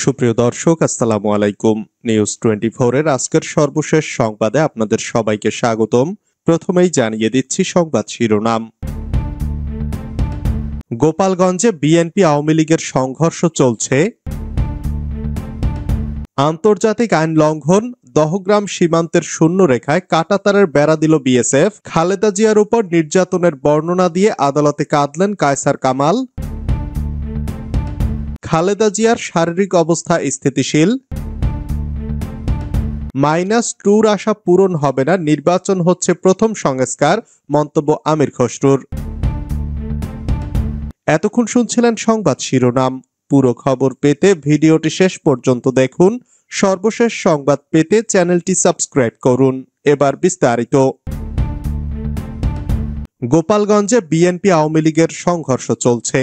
সুপ্রিয় দর্শক, আসসালামু আলাইকুম। নিউজ 24 এর আজকের সর্বশেষ সংবাদে আপনাদের সবাইকে স্বাগতম। প্রথমেই জানিয়ে দিচ্ছি সংবাদ শিরোনাম। গোপালগঞ্জে বিএনপি আওয়ামী লীগের সংঘর্ষ চলছে। আন্তর্জাতিক আইন লঙ্ঘন, দহগ্রাম সীমান্তের শূন্য রেখায় কাঁটাতারের বেড়া দিল বিএসএফ। খালেদা জিয়ার উপর নির্যাতনের বর্ণনা দিয়ে আদালতে কাঁদলেন কায়সার কামাল। খালেদা জিয়ার শারীরিক অবস্থা স্থিতিশীল। -2 আশা পূরণ হবে না, নির্বাচন হচ্ছে প্রথম সংস্কার, মন্তব্য আমির খসরুর। এতক্ষণ শুনছিলেন সংবাদ শিরোনাম। পুরো খবর পেতে ভিডিওটি শেষ পর্যন্ত দেখুন। সর্বশেষ সংবাদ পেতে চ্যানেলটি সাবস্ক্রাইব করুন। এবার বিস্তারিত। গোপালগঞ্জে বিএনপি আওয়ামী লীগের সংঘর্ষ চলছে।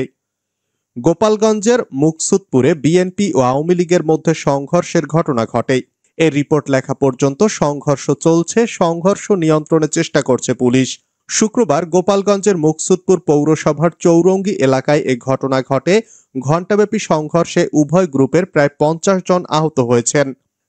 গোপালগঞ্জের মুকসুদপুরে বিএনপি ও আওয়ামী লীগের মধ্যে সংঘর্ষের ঘটনা ঘটে। এর রিপোর্ট লেখা পর্যন্ত সংঘর্ষ চলছে, সংঘর্ষ নিয়ন্ত্রণের চেষ্টা করছে পুলিশ। শুক্রবার গোপালগঞ্জের মুকসুদপুর পৌরসভার চৌরঙ্গি এলাকায় এ ঘটনা ঘটে। ঘণ্টাব্যাপী সংঘর্ষে উভয় গ্রুপের প্রায় 50 জন আহত হয়েছেন।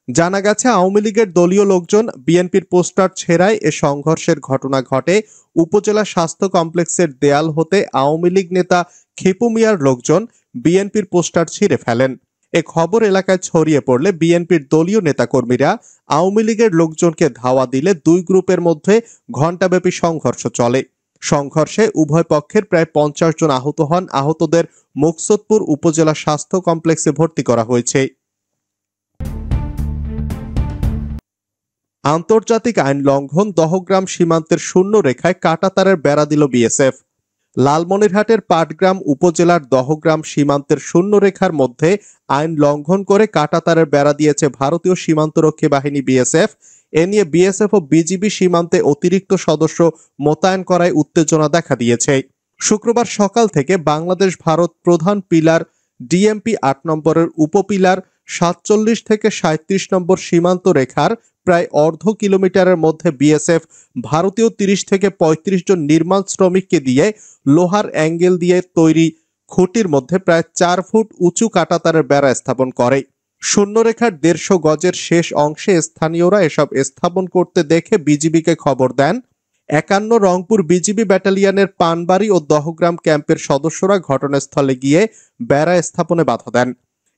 জানা গেছে, আওয়ামী লীগের দলীয় লোকজন বিএনপির পোস্টার ছেঁড়ায় এ সংঘর্ষের ঘটনা ঘটে। উপজেলা স্বাস্থ্য কমপ্লেক্সের দেয়াল হতে আওয়ামী লীগ নেতা খেপু মিয়ার লোকজন বিএনপির পোস্টার ছিঁড়ে ফেলেন। এ খবর এলাকায় ছড়িয়ে পড়লে বিএনপির দলীয় নেতাকর্মীরা আওয়ামী লীগের লোকজনকে ধাওয়া দিলে দুই গ্রুপের মধ্যে ঘণ্টাব্যাপী সংঘর্ষ চলে। সংঘর্ষে উভয় পক্ষের প্রায় 50 জন আহত হন। আহতদের মুকসুদপুর উপজেলা স্বাস্থ্য কমপ্লেক্সে ভর্তি করা হয়েছে। আন্তর্জাতিক আইন লঙ্ঘন, দহগ্রাম সীমান্তের শূন্য রেখায় কাঁটাতারের বেড়া দিল বিএসএফ। লালমনিরহাটের পাটগ্রাম উপজেলার দহগ্রাম সীমান্তের শূন্য রেখার মধ্যে আইন লঙ্ঘন করে কাঁটাতারের বেড়া দিয়েছে ভারতীয় সীমান্তরক্ষী বাহিনী বিএসএফ। এ নিয়ে বিএসএফ ও বিজিবি সীমান্তে অতিরিক্ত সদস্য মোতায়েন করায় উত্তেজনা দেখা দিয়েছে। শুক্রবার সকাল থেকে বাংলাদেশ ভারত প্রধান পিলার ডিএমপি 8 নম্বরের উপপিলার 47 থেকে 37 নম্বর সীমান্ত রেখার প্রায় অর্ধ কিলোমিটারের মধ্যে বিএসএফ ভারতীয় 30 থেকে 35 জন নির্মাণ শ্রমিককে দিয়ে লোহার অ্যাঙ্গেল দিয়ে তৈরি খুঁটির মধ্যে প্রায় 4 ফুট উঁচু কাঁটাতারের বেড়া স্থাপন করে। শূন্যরেখার 150 গজের শেষ অংশে স্থানীয়রা এসব স্থাপন করতে দেখে বিজিবিকে খবর দেন। 51 রংপুর বিজিবি ব্যাটালিয়নের পানবাড়ি ও দহগ্রাম ক্যাম্পের সদস্যরা ঘটনাস্থলে গিয়ে বেড়া স্থাপনে বাধা দেন।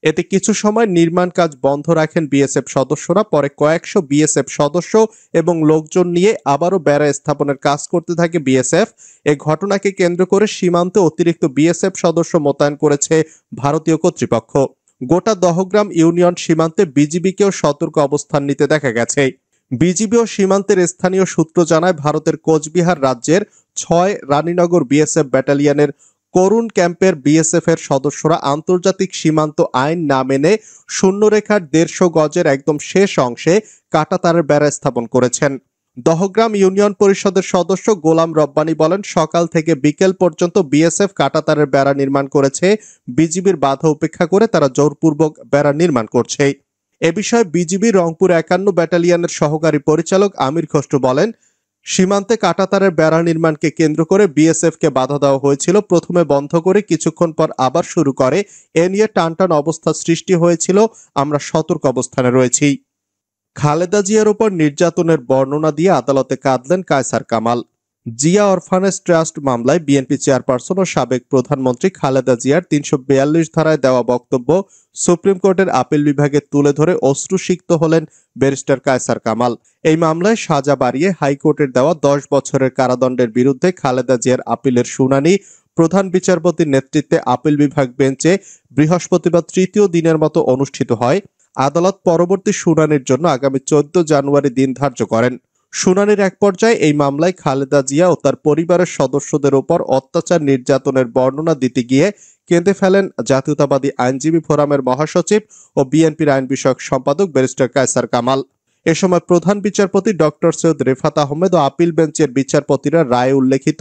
এতে কিছু সময় নির্মাণ কাজ বন্ধ রাখেন বিএসএফ সদস্যরা। পরে কয়েকশো বিএসএফ সদস্য এবং লোকজন নিয়ে আবারও বেড়া স্থাপনের কাজ করতে থাকে বিএসএফ। এই ঘটনাকে কেন্দ্র করে সীমান্তে অতিরিক্ত বিএসএফ সদস্য মোতায়েন করেছে ভারতীয় কর্তৃপক্ষ। গোটা দহগ্রাম ইউনিয়ন সীমান্তে বিজিবিকেও সতর্ক অবস্থান নিতে দেখা গেছে। বিজিবি ও সীমান্তের স্থানীয় সূত্র জানায়, ভারতের কোচবিহার রাজ্যের 6 রানীনগর বিএসএফ ব্যাটালিয়নের করুণ ক্যাম্পের বিএসএফ এর সদস্যরা আন্তর্জাতিক সীমান্ত আইন না মেনে শূন্যরেখার 150 গজের একদম শেষ অংশে কাঁটাতারের বেড়া স্থাপন করেছেন। দহগ্রাম ইউনিয়ন পরিষদের সদস্য গোলাম রব্বানী বলেন, সকাল থেকে বিকেল পর্যন্ত বিএসএফ কাঁটাতারের বেড়া নির্মাণ করেছে। বিজিবির বাধা উপেক্ষা করে তারা জোরপূর্বক বেড়া নির্মাণ করছে। এ বিষয়ে বিজিবি রংপুর 51 ব্যাটালিয়নের সহকারী পরিচালক আমির খসরু বলেন, সীমান্তে কাঁটাতারের বেড়া নির্মাণকে কেন্দ্র করে বিএসএফকে বাধা দেওয়া হয়েছিল। প্রথমে বন্ধ করে কিছুক্ষণ পর আবার শুরু করে। এ নিয়ে টানটান অবস্থা সৃষ্টি হয়েছিল। আমরা সতর্ক অবস্থানে রয়েছি। খালেদা জিয়ার উপর নির্যাতনের বর্ণনা দিয়ে আদালতে কাঁদলেন কায়সার কামাল। জিয়া অরফানেজ ট্রাস্ট মামলায় বিএনপি চেয়ারপারসন ও সাবেক প্রধানমন্ত্রী খালেদা জিয়ার 342 ধারায় দেওয়া বক্তব্য সুপ্রিম কোর্টের আপিল বিভাগে তুলে ধরে অশ্রুসিক্ত হলেন ব্যারিস্টার কায়সার কামাল। এই মামলায় সাজা বাড়িয়ে হাইকোর্টের দেওয়া 10 বছরের কারাদণ্ডের বিরুদ্ধে খালেদা জিয়ার আপিলের শুনানি প্রধান বিচারপতির নেতৃত্বে আপিল বিভাগ বেঞ্চে বৃহস্পতিবার তৃতীয় দিনের মতো অনুষ্ঠিত হয়। আদালত পরবর্তী শুনানির জন্য আগামী 14 জানুয়ারি দিন ধার্য করেন। শুনানির এক পর্যায়ে এই মামলায় খালেদা জিয়া ও তার পরিবারের সদস্যদের উপর অত্যাচার নির্যাতনের বর্ণনা দিতে গিয়ে কেঁদে ফেলেন জাতীয়তাবাদী আইনজীবী ফোরামের মহাসচিব ও বিএনপির আইন বিষয়ক সম্পাদক ব্যারিস্টার কায়সার কামাল। এ সময় প্রধান বিচারপতি ডক্টর সৈয়দ রেফাত আহমেদ ও আপিল বেঞ্চের বিচারপতিরা রায়ে উল্লেখিত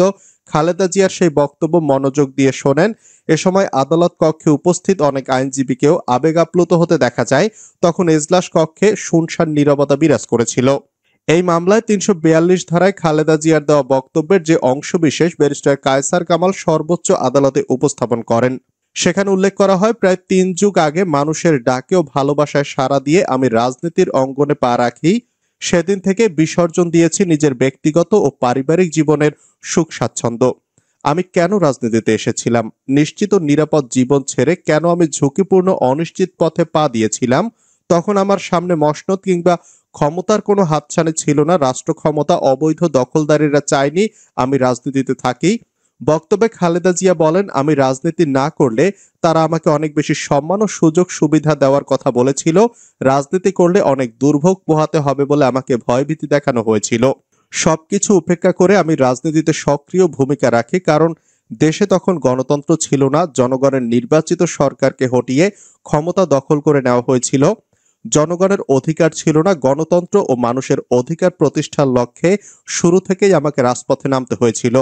খালেদা জিয়ার সেই বক্তব্য মনোযোগ দিয়ে শোনেন। এ সময় আদালত কক্ষে উপস্থিত অনেক আইনজীবীকেও আবেগ আপ্লুত হতে দেখা যায়। তখন এজলাস কক্ষে শুনশান নীরবতা বিরাজ করেছিল। এই মামলায় 342 ধারায় খালেদা জিয়ার দেওয়া বক্তব্যের যে অংশবিশেষ ব্যারিস্টার কায়সার কামাল সর্বোচ্চ আদালতে উপস্থাপন করেন। সেখানে উল্লেখ করা হয়, প্রায় ৩ যুগ আগে মানুষের ডাকে ও ভালোবাসায় সাড়া দিয়ে আমি রাজনীতির অঙ্গনে পা রাখি। সেদিন থেকে বিসর্জন দিয়েছি নিজের ব্যক্তিগত ও পারিবারিক জীবনের সুখ স্বাচ্ছন্দ্য। আমি কেন রাজনীতিতে এসেছিলাম? নিশ্চিত ও নিরাপদ জীবন ছেড়ে কেন আমি ঝুঁকিপূর্ণ অনিশ্চিত পথে পা দিয়েছিলাম? তখন আমার সামনে মসনদ কিংবা ক্ষমতার কোনো হাতছানি ছিল না। রাষ্ট্র ক্ষমতা অবৈধ দখলদারীরা চায়নি আমি রাজনীতিতে থাকি। বক্তব্যে খালেদা জিয়া বলেন, আমি রাজনীতি না করলে তারা আমাকে অনেক বেশি সম্মান ও সুযোগ সুবিধা দেওয়ার কথা বলেছিল। রাজনীতি করলে অনেক দুর্ভোগ পোহাতে হবে বলে আমাকে ভয়ভীতি দেখানো হয়েছিল। সবকিছু উপেক্ষা করে আমি রাজনীতিতে সক্রিয় ভূমিকা রাখি, কারণ দেশে তখন গণতন্ত্র ছিল না। জনগণের নির্বাচিত সরকারকে হটিয়ে ক্ষমতা দখল করে নেওয়া হয়েছিল। জনগণের অধিকার ছিল না। গণতন্ত্র ও মানুষের অধিকার প্রতিষ্ঠার লক্ষ্যে শুরু থেকেই আমাকে রাজপথে নামতে হয়েছিল।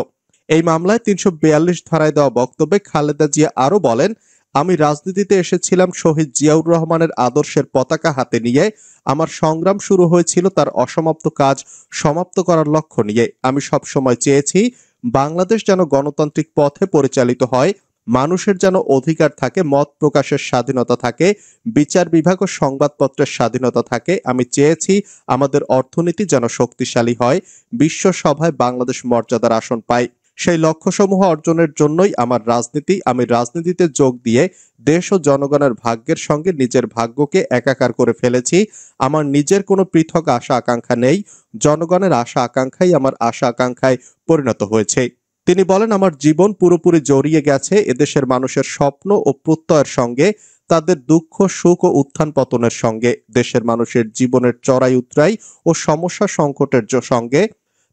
এই মামলায় ৩৪২ ধারায় দেওয়া বক্তব্যে খালেদা জিয়া আরো বলেন, আমি রাজনীতিতে এসেছিলাম শহীদ জিয়াউর রহমানের আদর্শের পতাকা হাতে নিয়ে। আমার সংগ্রাম শুরু হয়েছিল তার অসমাপ্ত কাজ সমাপ্ত করার লক্ষ্য নিয়ে। আমি সবসময় চেয়েছি বাংলাদেশ যেন গণতান্ত্রিক পথে পরিচালিত হয়, মানুষের যেন অধিকার থাকে, মত প্রকাশের স্বাধীনতা থাকে, বিচার বিভাগ ও সংবাদপত্রের স্বাধীনতা থাকে। আমি চেয়েছি আমাদের অর্থনীতি যেন শক্তিশালী হয়, বিশ্ব সভায় বাংলাদেশ মর্যাদার আসন পায়। সেই লক্ষ্যসমূহ অর্জনের জন্যই আমার রাজনীতি। আমি রাজনীতিতে যোগ দিয়ে দেশ ও জনগণের ভাগ্যের সঙ্গে নিজের ভাগ্যকে একাকার করে ফেলেছি। আমার নিজের কোনো পৃথক আশা আকাঙ্ক্ষা নেই। জনগণের আশা আকাঙ্ক্ষাই আমার আশা আকাঙ্ক্ষায় পরিণত হয়েছে। তিনি বলেন, আমার জীবন পুরোপুরি জড়িয়ে গেছে এদেশের মানুষের স্বপ্ন ও প্রত্যয়ের সঙ্গে, তাদের দুঃখ সুখ ও উত্থান পতনের সঙ্গে, দেশের মানুষের জীবনের চড়াই উতরাই ও সমস্যা সংকটের সঙ্গে,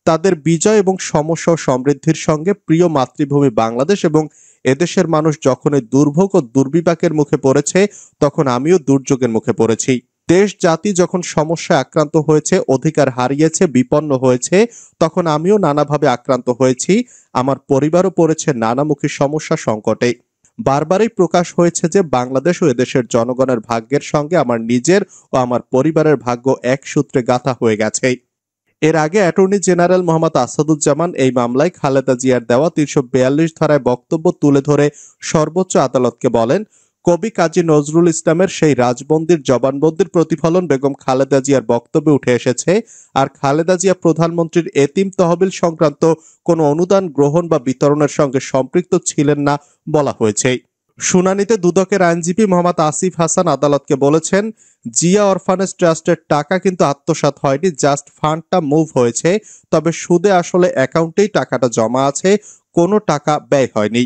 তাদের বিজয় এবং সমস্যা ও সমৃদ্ধির সঙ্গে। প্রিয় মাতৃভূমি বাংলাদেশ এবং এদেশের মানুষ যখন এই দুর্ভোগ ও দুর্বিপাকের মুখে পড়েছে, তখন আমিও দুর্যোগের মুখে পড়েছি। দেশ জাতি যখন সমস্যায় আক্রান্ত হয়েছে, অধিকার হারিয়েছে, বিপন্ন হয়েছে, তখন আমিও নানাভাবে আক্রান্ত হয়েছি। আমার পরিবারও পড়েছে নানামুখী সমস্যা সংকটে। বারবারই প্রকাশ হয়েছে যে বাংলাদেশ ও এদেশের জনগণের ভাগ্যের সঙ্গে আমার নিজের ও আমার পরিবারের ভাগ্য এক সূত্রে গাঁথা হয়ে গেছে। এর আগে অ্যাটর্নি জেনারেল মোহাম্মদ আসাদুজ্জামান এই মামলায় খালেদা জিয়ার দেওয়া ৩৪২ ধারায় বক্তব্য তুলে ধরে সর্বোচ্চ আদালতকে বলেন, কবি কাজী নজরুল ইসলামের সেই রাজবন্দির জবানবন্দির প্রতিফলন বেগম খালেদা জিয়ার বক্তব্যে উঠে এসেছে। আর খালেদা জিয়া প্রধানমন্ত্রীর এতিম তহবিল সংক্রান্ত কোনো অনুদান গ্রহণ বা বিতরণের সঙ্গে সম্পৃক্ত ছিলেন না বলা হয়েছে। শুনানিতে দুদকের আইনজীবী মোহাম্মদ আসিফ হাসান আদালতকে বলেছেন, জিয়া অরফানেজ ট্রাস্টের টাকা কিন্তু আত্মসাৎ হয়নি, জাস্ট ফান্ডটা মুভ হয়েছে। তবে সুদে আসলে অ্যাকাউন্টেই টাকাটা জমা আছে, কোনো টাকা ব্যয় হয়নি।